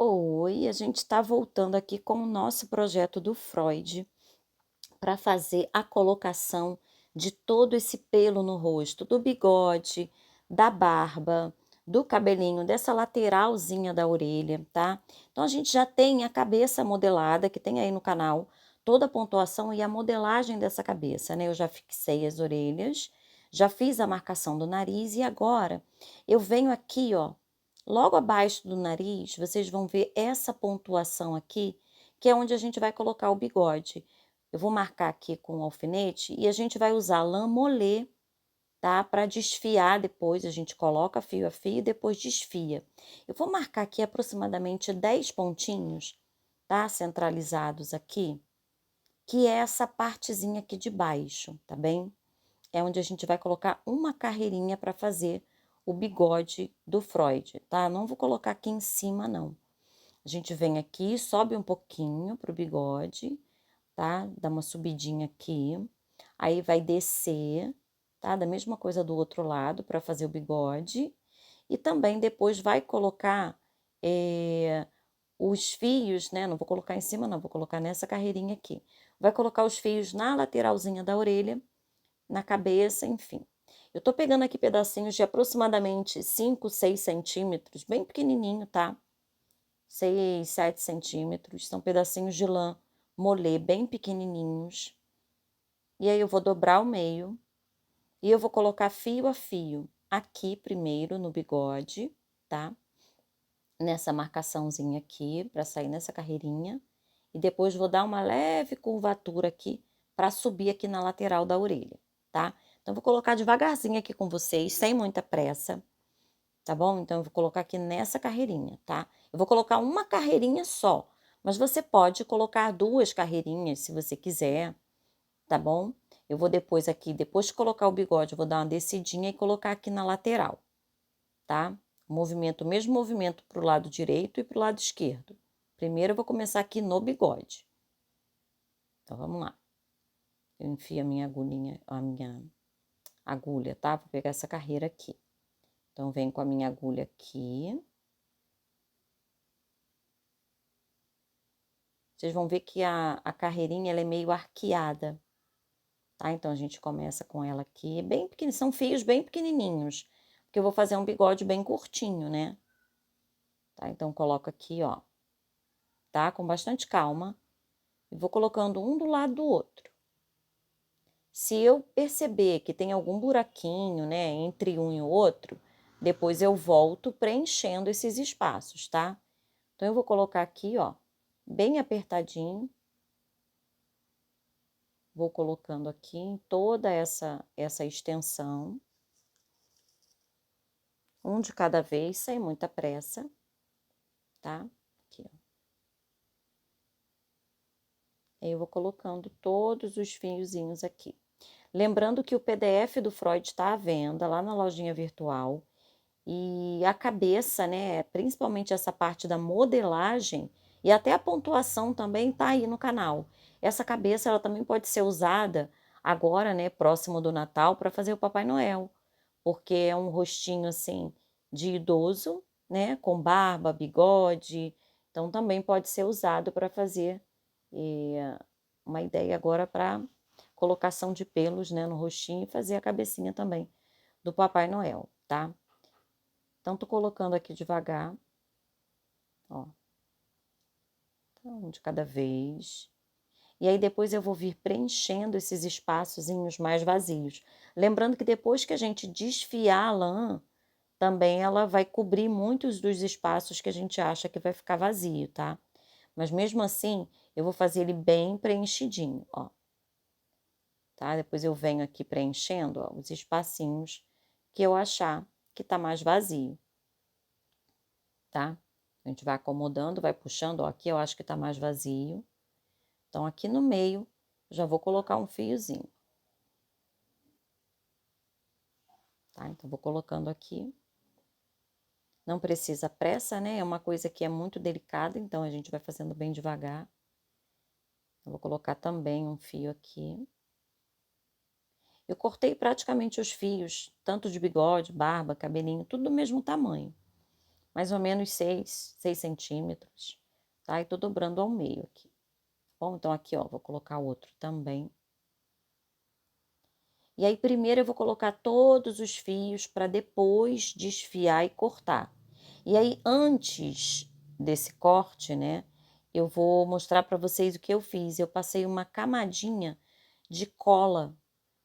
Oi, a gente está voltando aqui com o nosso projeto do Freud para fazer a colocação de todo esse pelo no rosto, do bigode, da barba, do cabelinho, dessa lateralzinha da orelha, tá? Então a gente já tem a cabeça modelada, que tem aí no canal, toda a pontuação e a modelagem dessa cabeça, né? Eu já fixei as orelhas, já fiz a marcação do nariz e agora eu venho aqui, ó, logo abaixo do nariz, vocês vão ver essa pontuação aqui, que é onde a gente vai colocar o bigode. Eu vou marcar aqui com o alfinete e a gente vai usar lã molê, tá? Para desfiar depois, a gente coloca fio a fio e depois desfia. Eu vou marcar aqui aproximadamente 10 pontinhos, tá? Centralizados aqui, que é essa partezinha aqui de baixo, tá bem? É onde a gente vai colocar uma carreirinha para fazer o bigode do Freud, tá? Não vou colocar aqui em cima, não. A gente vem aqui, sobe um pouquinho pro bigode, tá? Dá uma subidinha aqui, aí vai descer, tá? Da mesma coisa do outro lado para fazer o bigode. E também depois vai colocar os fios, né? Não vou colocar em cima, não, vou colocar nessa carreirinha aqui. Vai colocar os fios na lateralzinha da orelha, na cabeça, enfim. Eu tô pegando aqui pedacinhos de aproximadamente 5, 6 centímetros, bem pequenininho, tá? 6, 7 centímetros, são pedacinhos de lã molê bem pequenininhos. E aí eu vou dobrar ao meio e eu vou colocar fio a fio aqui primeiro no bigode, tá? Nessa marcaçãozinha aqui, para sair nessa carreirinha. E depois vou dar uma leve curvatura aqui para subir aqui na lateral da orelha, tá? Então, vou colocar devagarzinho aqui com vocês, sem muita pressa, tá bom? Então, eu vou colocar aqui nessa carreirinha, tá? Eu vou colocar uma carreirinha só, mas você pode colocar duas carreirinhas se você quiser, tá bom? Eu vou depois aqui, depois de colocar o bigode, eu vou dar uma descidinha e colocar aqui na lateral, tá? O mesmo movimento pro lado direito e pro lado esquerdo. Primeiro eu vou começar aqui no bigode. Então, vamos lá. Eu enfio a minha agulha, tá? Vou pegar essa carreira aqui. Então, venho com a minha agulha aqui. Vocês vão ver que a carreirinha, ela é meio arqueada, tá? Então, a gente começa com ela aqui, bem pequenininho, são fios bem pequenininhos, porque eu vou fazer um bigode bem curtinho, né? Tá? Então, coloco aqui, ó, tá? Com bastante calma, e vou colocando um do lado do outro. Se eu perceber que tem algum buraquinho, né, entre um e o outro, depois eu volto preenchendo esses espaços, tá? Então, eu vou colocar aqui, ó, bem apertadinho. Vou colocando aqui em toda essa extensão. Um de cada vez, sem muita pressa, tá? Aqui, ó. Aí eu vou colocando todos os fiozinhos aqui. Lembrando que o PDF do Freud está à venda lá na lojinha virtual. E a cabeça, né, principalmente essa parte da modelagem e até a pontuação também tá aí no canal. Essa cabeça ela também pode ser usada agora, né, próximo do Natal para fazer o Papai Noel, porque é um rostinho assim de idoso, né, com barba, bigode, então também pode ser usado para fazer uma ideia agora para colocação de pelos, né, no rostinho e fazer a cabecinha também do Papai Noel, tá? Então, tô colocando aqui devagar, ó. Então, um de cada vez. E aí, depois eu vou vir preenchendo esses espaçozinhos mais vazios. Lembrando que depois que a gente desfiar a lã, também ela vai cobrir muitos dos espaços que a gente acha que vai ficar vazio, tá? Mas mesmo assim, eu vou fazer ele bem preenchidinho, ó. Tá? Depois eu venho aqui preenchendo, ó, os espacinhos que eu achar que tá mais vazio, tá? A gente vai acomodando, vai puxando, ó, aqui eu acho que tá mais vazio. Então, aqui no meio, já vou colocar um fiozinho. Tá? Então, vou colocando aqui. Não precisa pressa, né? É uma coisa que é muito delicada, então a gente vai fazendo bem devagar. Eu vou colocar também um fio aqui. Eu cortei praticamente os fios, tanto de bigode, barba, cabelinho, tudo do mesmo tamanho. mais ou menos 6 centímetros, tá? E tô dobrando ao meio aqui. Bom, então aqui, ó, vou colocar outro também. E aí, primeiro eu vou colocar todos os fios para depois desfiar e cortar. E aí, antes desse corte, né, eu vou mostrar para vocês o que eu fiz. Eu passei uma camadinha de cola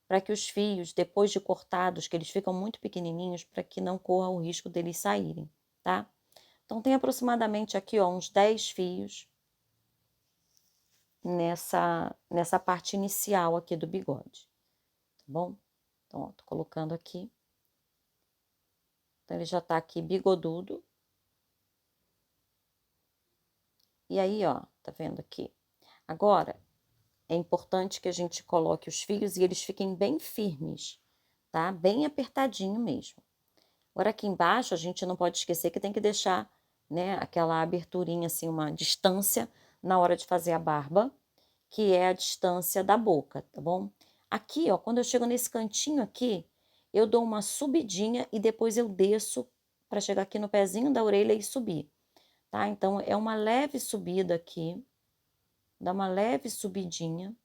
para que os fios, depois de cortados, que eles ficam muito pequenininhos, para que não corra o risco deles saírem, tá? Então, tem aproximadamente aqui, ó, uns 10 fios nessa parte inicial aqui do bigode, tá bom? Então, ó, tô colocando aqui. Então, ele já tá aqui bigodudo. E aí, ó, tá vendo aqui? Agora, é importante que a gente coloque os fios e eles fiquem bem firmes, tá? Bem apertadinho mesmo. Agora, aqui embaixo, a gente não pode esquecer que tem que deixar, né, aquela aberturinha, assim, uma distância na hora de fazer a barba, que é a distância da boca, tá bom? Aqui, ó, quando eu chego nesse cantinho aqui, eu dou uma subidinha e depois eu desço para chegar aqui no pezinho da orelha e subir, tá? Então, é uma leve subida aqui, dá uma leve subidinha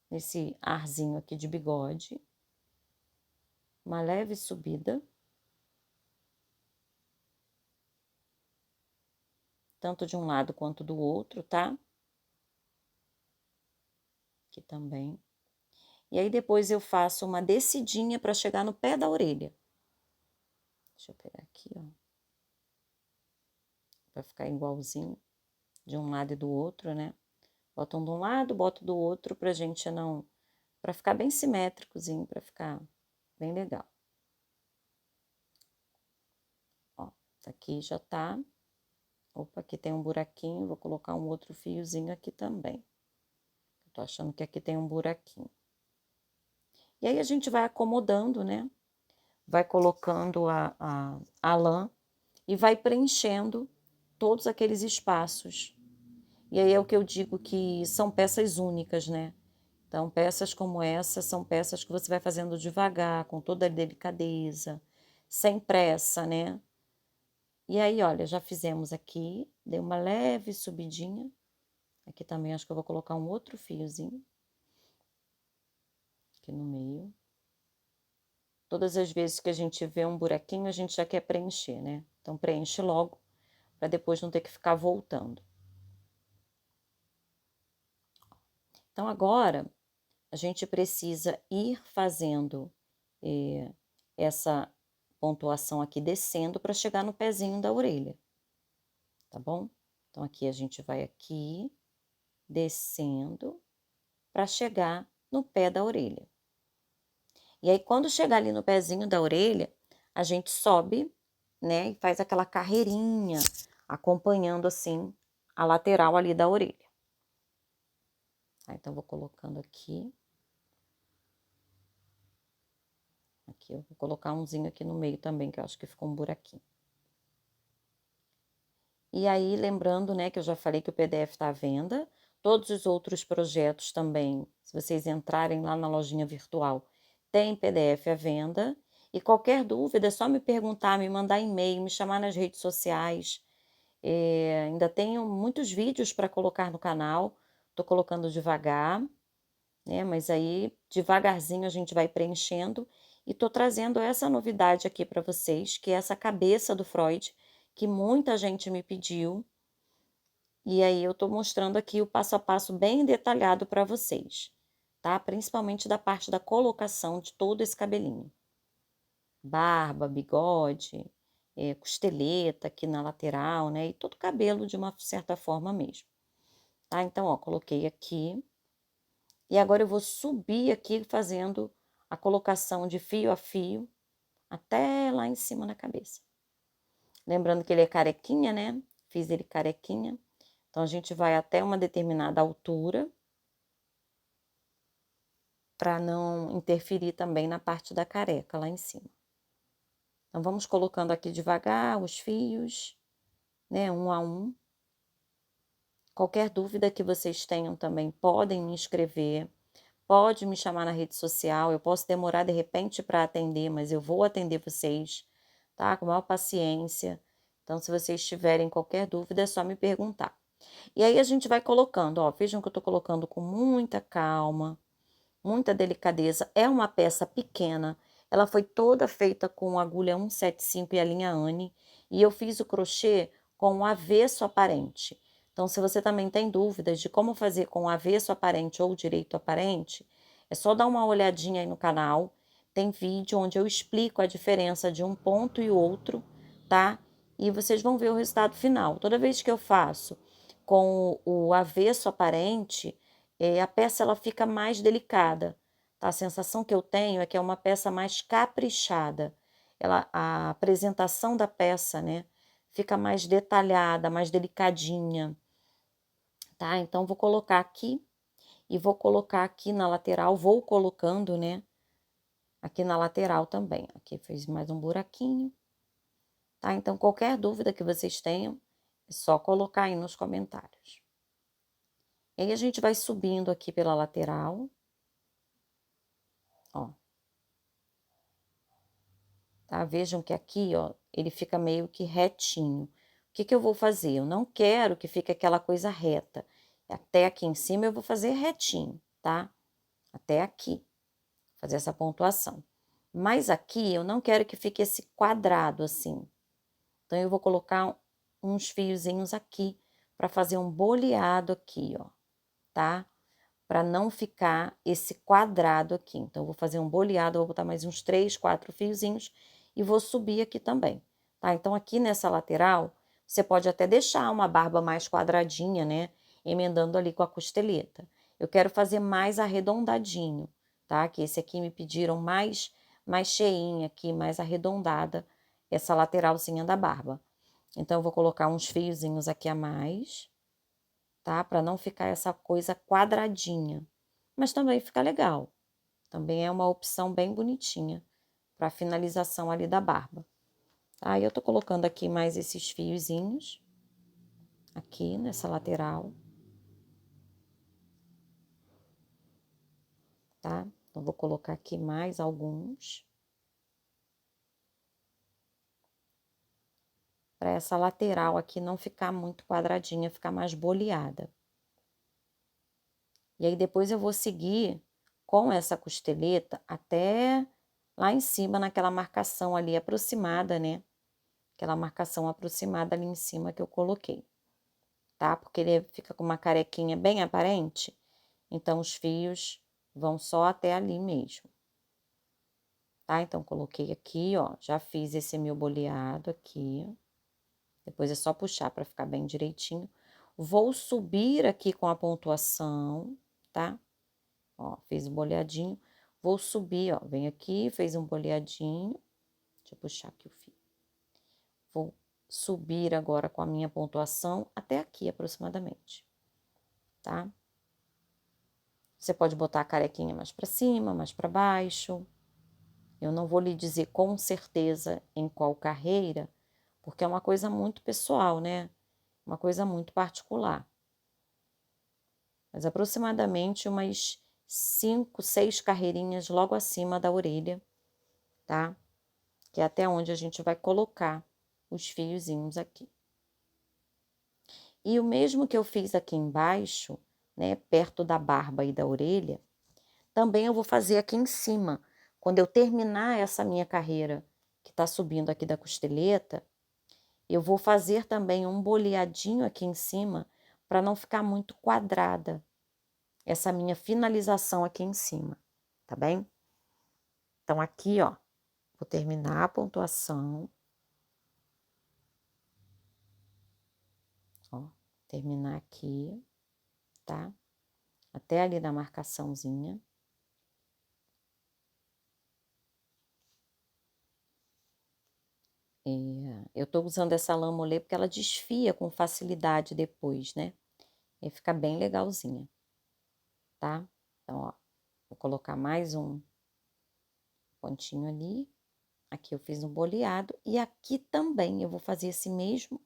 nesse arzinho aqui de bigode, uma leve subida, tanto de um lado quanto do outro, tá? Aqui também. E aí depois eu faço uma descidinha para chegar no pé da orelha. Deixa eu pegar aqui, ó. Pra ficar igualzinho de um lado e do outro, né? Boto um de um lado, boto do outro pra gente não... Pra ficar bem simétricozinho, pra ficar bem legal. Ó, aqui já tá. Opa, aqui tem um buraquinho, vou colocar um outro fiozinho aqui também. Eu tô achando que aqui tem um buraquinho. E aí a gente vai acomodando, né? Vai colocando a lã e vai preenchendo todos aqueles espaços. E aí é o que eu digo que são peças únicas, né? Então, peças como essa são peças que você vai fazendo devagar, com toda a delicadeza, sem pressa, né? E aí, olha, já fizemos aqui, dei uma leve subidinha. Aqui também acho que eu vou colocar um outro fiozinho. Aqui no meio. Todas as vezes que a gente vê um buraquinho, a gente já quer preencher, né? Então, preenche logo, para depois não ter que ficar voltando. Então, agora, a gente precisa ir fazendo essa pontuação aqui descendo para chegar no pezinho da orelha, tá bom? Então, aqui a gente vai aqui, descendo, para chegar no pé da orelha. E aí, quando chegar ali no pezinho da orelha, a gente sobe, né, e faz aquela carreirinha, acompanhando assim a lateral ali da orelha. Tá, então, vou colocando aqui. Aqui, eu vou colocar umzinho aqui no meio também, que eu acho que ficou um buraquinho. E aí, lembrando, né, que eu já falei que o PDF está à venda. Todos os outros projetos também, se vocês entrarem lá na lojinha virtual, tem PDF à venda. E qualquer dúvida, é só me perguntar, me mandar e-mail, me chamar nas redes sociais. Ainda tenho muitos vídeos para colocar no canal. Tô colocando devagar, né? Mas aí, devagarzinho, a gente vai preenchendo. E tô trazendo essa novidade aqui para vocês, que é essa cabeça do Freud, que muita gente me pediu. E aí eu tô mostrando aqui o passo a passo bem detalhado para vocês, tá? Principalmente da parte da colocação de todo esse cabelinho. Barba, bigode, costeleta aqui na lateral, né? E todo o cabelo de uma certa forma mesmo, tá? Então, ó, coloquei aqui. E agora eu vou subir aqui fazendo a colocação de fio a fio até lá em cima na cabeça. Lembrando que ele é carequinha, né? Fiz ele carequinha. Então, a gente vai até uma determinada altura, para não interferir também na parte da careca lá em cima. Então, vamos colocando aqui devagar os fios, né, um a um. Qualquer dúvida que vocês tenham também, podem me escrever, pode me chamar na rede social, eu posso demorar de repente para atender, mas eu vou atender vocês, tá? Com maior paciência. Então, se vocês tiverem qualquer dúvida, é só me perguntar. E aí, a gente vai colocando, ó, vejam que eu tô colocando com muita calma, muita delicadeza. É uma peça pequena, ela foi toda feita com agulha 175 e a linha Anne, e eu fiz o crochê com o avesso aparente. Então, se você também tem dúvidas de como fazer com o avesso aparente ou direito aparente, é só dar uma olhadinha aí no canal. Tem vídeo onde eu explico a diferença de um ponto e outro, tá? E vocês vão ver o resultado final. Toda vez que eu faço com o avesso aparente, a peça ela fica mais delicada, tá? A sensação que eu tenho é que é uma peça mais caprichada. A apresentação da peça, né, fica mais detalhada, mais delicadinha, tá? Então, vou colocar aqui e vou colocar aqui na lateral, vou colocando, né, aqui na lateral também. Aqui fez mais um buraquinho, tá? Então, qualquer dúvida que vocês tenham, é só colocar aí nos comentários. E aí, a gente vai subindo aqui pela lateral, ó. Tá? Vejam que aqui, ó, ele fica meio que retinho. O que que eu vou fazer? Eu não quero que fique aquela coisa reta. Até aqui em cima eu vou fazer retinho, tá? Até aqui, fazer essa pontuação. Mas aqui eu não quero que fique esse quadrado assim. Então, eu vou colocar uns fiozinhos aqui para fazer um boleado aqui, ó, tá? Para não ficar esse quadrado aqui. Então, eu vou fazer um boleado, vou botar mais uns 3, 4 fiozinhos e vou subir aqui também, tá? Então, aqui nessa lateral, você pode até deixar uma barba mais quadradinha, né? Emendando ali com a costeleta. Eu quero fazer mais arredondadinho, tá? Que esse aqui me pediram mais cheinha aqui, mais arredondada, essa lateralzinha da barba. Então, eu vou colocar uns fiozinhos aqui a mais, tá? Para não ficar essa coisa quadradinha. Mas também fica legal. Também é uma opção bem bonitinha para finalização ali da barba. Aí eu tô colocando aqui mais esses fiozinhos aqui nessa lateral, tá? Então, vou colocar aqui mais alguns. Para essa lateral aqui não ficar muito quadradinha, ficar mais boleada. E aí, depois eu vou seguir com essa costeleta até lá em cima, naquela marcação ali aproximada, né? Aquela marcação aproximada ali em cima que eu coloquei, tá? Porque ele fica com uma carequinha bem aparente, então os fios vão só até ali mesmo, tá? Então, coloquei aqui, ó, já fiz esse meu boleado aqui. Depois é só puxar para ficar bem direitinho. Vou subir aqui com a pontuação, tá? Ó, fiz o boleadinho. Vou subir, ó, vem aqui, fez um boleadinho. Deixa eu puxar aqui o fio. Vou subir agora com a minha pontuação até aqui aproximadamente, tá? Você pode botar a carequinha mais para cima, mais para baixo. Eu não vou lhe dizer com certeza em qual carreira, porque é uma coisa muito pessoal, né? Uma coisa muito particular. Mas aproximadamente umas 5, 6 carreirinhas logo acima da orelha, tá? Que é até onde a gente vai colocar os fiozinhos aqui. E o mesmo que eu fiz aqui embaixo, né, perto da barba e da orelha, também eu vou fazer aqui em cima. Quando eu terminar essa minha carreira, que tá subindo aqui da costeleta, eu vou fazer também um boleadinho aqui em cima, para não ficar muito quadrada essa minha finalização aqui em cima, tá bem? Então, aqui, ó, vou terminar a pontuação. Ó, terminar aqui, tá? Até ali na marcaçãozinha. Eu tô usando essa lã molê porque ela desfia com facilidade depois, né? E fica bem legalzinha, tá? Então, ó, vou colocar mais um pontinho ali. Aqui eu fiz um boleado e aqui também eu vou fazer esse mesmo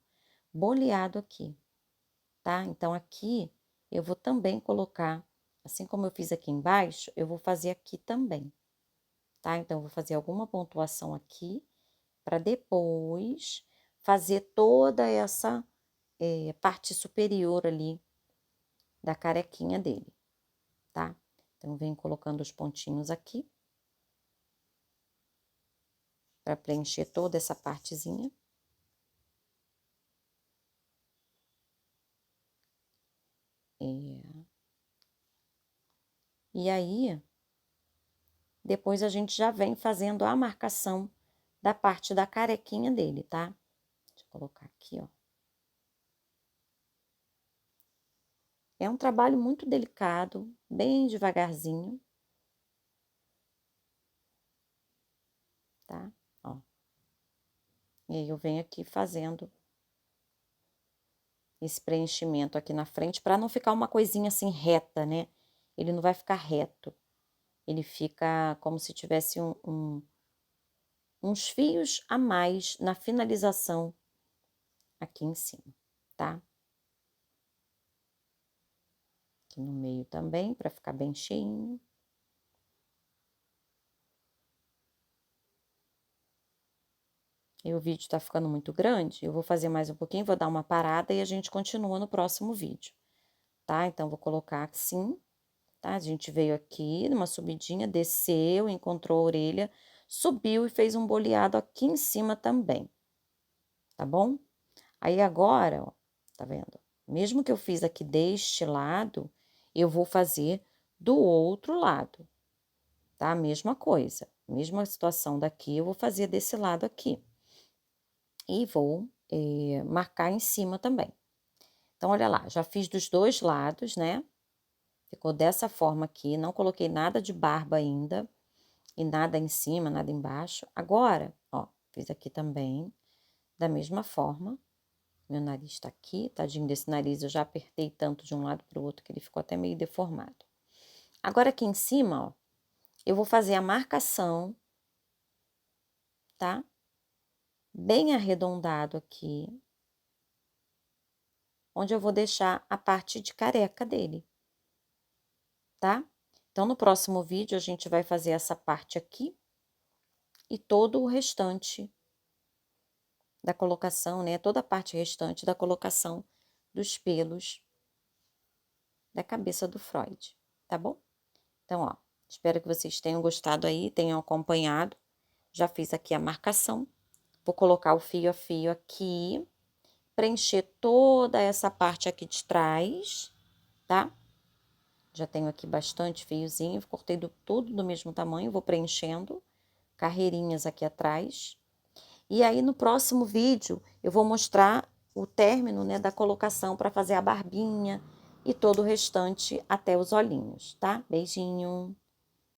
boleado aqui, tá? Então, aqui eu vou também colocar, assim como eu fiz aqui embaixo, eu vou fazer aqui também, tá? Então, eu vou fazer alguma pontuação aqui, para depois fazer toda essa parte superior ali da carequinha dele, tá? Então, venho colocando os pontinhos aqui, para preencher toda essa partezinha. E aí, depois a gente já vem fazendo a marcação da parte da carequinha dele, tá? Deixa eu colocar aqui, ó. É um trabalho muito delicado, bem devagarzinho, tá? Ó. E aí eu venho aqui fazendo esse preenchimento aqui na frente, para não ficar uma coisinha assim reta, né? Ele não vai ficar reto. Ele fica como se tivesse uns fios a mais na finalização aqui em cima, tá? Aqui no meio também, para ficar bem cheinho. E o vídeo tá ficando muito grande, eu vou fazer mais um pouquinho, vou dar uma parada e a gente continua no próximo vídeo, tá? Então, vou colocar assim, tá? A gente veio aqui numa subidinha, desceu, encontrou a orelha, subiu e fez um boleado aqui em cima também, tá bom? Aí agora, ó, tá vendo? Mesmo que eu fiz aqui deste lado, eu vou fazer do outro lado, tá? Mesma coisa, mesma situação daqui, eu vou fazer desse lado aqui. E vou marcar em cima também. Então, olha lá, já fiz dos dois lados, né? Ficou dessa forma aqui, não coloquei nada de barba ainda, e nada em cima, nada embaixo. Agora, ó, fiz aqui também, da mesma forma. Meu nariz tá aqui, tadinho desse nariz, eu já apertei tanto de um lado pro outro que ele ficou até meio deformado. Agora, aqui em cima, ó, eu vou fazer a marcação, tá? Bem arredondado aqui, onde eu vou deixar a parte de careca dele, tá? Então, no próximo vídeo, a gente vai fazer essa parte aqui e todo o restante da colocação, né? Toda a parte restante da colocação dos pelos da cabeça do Freud, tá bom? Então, ó, espero que vocês tenham gostado aí, tenham acompanhado. Já fiz aqui a marcação. Vou colocar o fio a fio aqui, preencher toda essa parte aqui de trás, tá? Já tenho aqui bastante fiozinho, cortei tudo do mesmo tamanho, vou preenchendo carreirinhas aqui atrás. E aí, no próximo vídeo, eu vou mostrar o término, né, da colocação para fazer a barbinha e todo o restante até os olhinhos, tá? Beijinho!